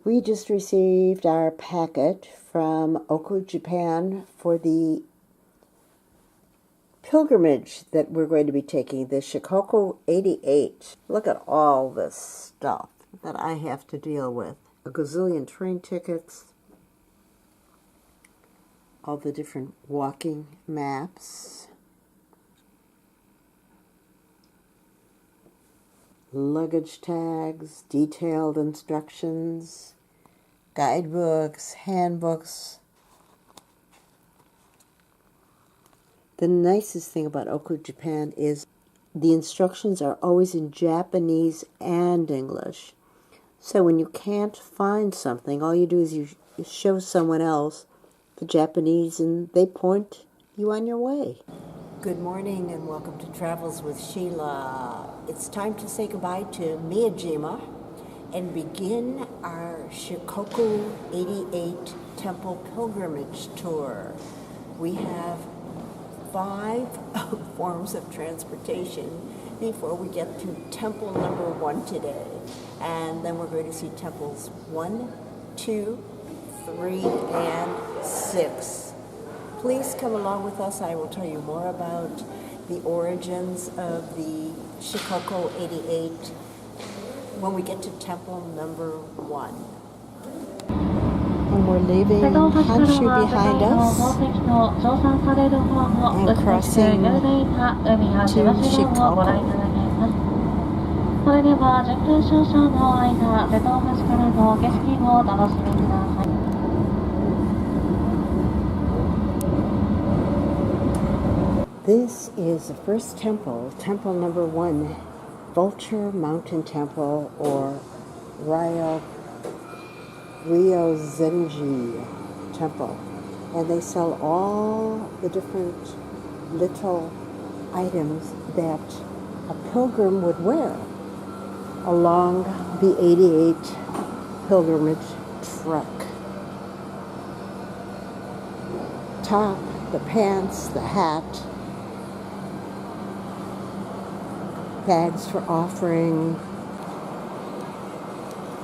We just received our packet from Oku, Japan for the pilgrimage that we're going to be taking, the Shikoku 88. Look at all this stuff that I have to deal with. A gazillion train tickets, all the different walking maps, luggage tags, detailed instructions, guidebooks, handbooks. The nicest thing about Oku, Japan is the instructions are always in Japanese and English. So when you can't find something, all you do is you show someone else the Japanese and they point you on your way. Good morning and welcome to Travels with Sheila. It's time to say goodbye to Miyajima and begin our Shikoku 88 Temple Pilgrimage Tour. We have 5 forms of transportation before we get to temple number 1 today. And then we're going to see temples 1, 2, 3, and 6. Please come along with us. I will tell you more about the origins of the Shikoku 88 when we get to temple number 1. And we're leaving Honshu behind us and crossing to Shikoku. それでは準急駐車の間、瀬戸大橋からの景色をお楽しみください。This is the first temple, temple number 1, Vulture Mountain Temple, or Ryozenji Temple. And they sell all the different little items that a pilgrim would wear along the 88 pilgrimage trek. Top, the pants, the hat, bags for offering,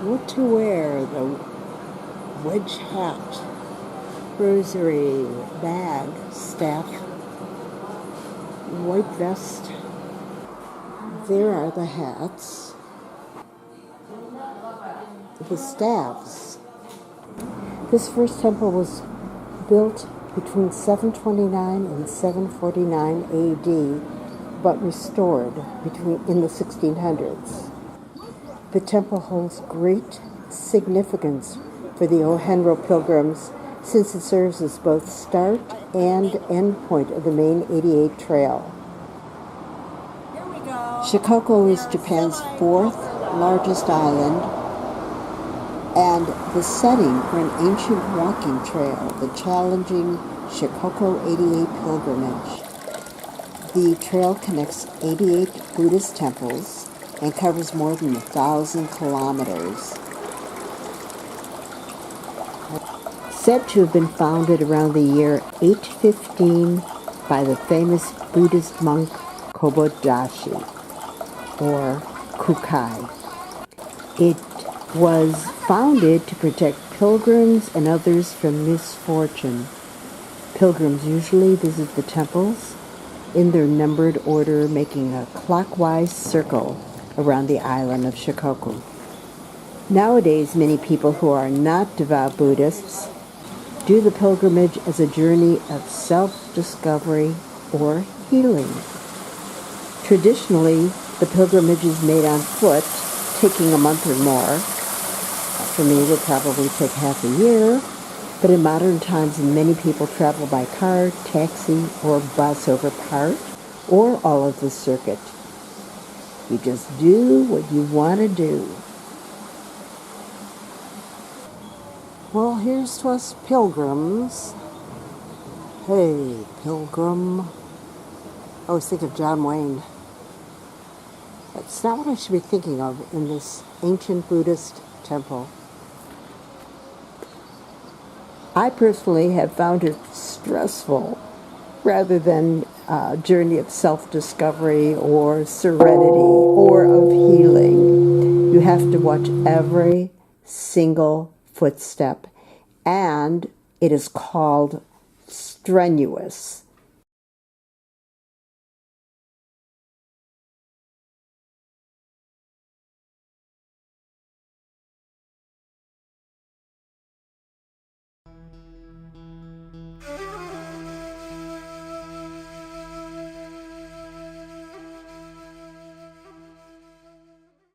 what to wear, the wedge hat, rosary, bag, staff, white vest. There are the hats, the staffs. This first temple was built between 729 and 749 AD, but restored in the 1600s. The temple holds great significance for the O Henro pilgrims since it serves as both start and end point of the main 88 trail. Shikoku is Japan's 4th largest island and the setting for an ancient walking trail, the challenging Shikoku 88 pilgrimage. The trail connects 88 Buddhist temples and covers more than 1,000 kilometers. Said to have been founded around the year 815 by the famous Buddhist monk Kobodashi, or Kukai. It was founded to protect pilgrims and others from misfortune. Pilgrims usually visit the temples in their numbered order, making a clockwise circle around the island of Shikoku. Nowadays, many people who are not devout Buddhists do the pilgrimage as a journey of self-discovery or healing. Traditionally, the pilgrimage is made on foot, taking a month or more. For me, it would probably take half a year. But in modern times, many people travel by car, taxi, or bus over part, or all of the circuit. You just do what you want to do. Well, here's to us pilgrims. Hey, pilgrim. I always think of John Wayne. That's not what I should be thinking of in this ancient Buddhist temple. I personally have found it stressful rather than a journey of self-discovery or serenity or of healing. You have to watch every single footstep, and it is called strenuous.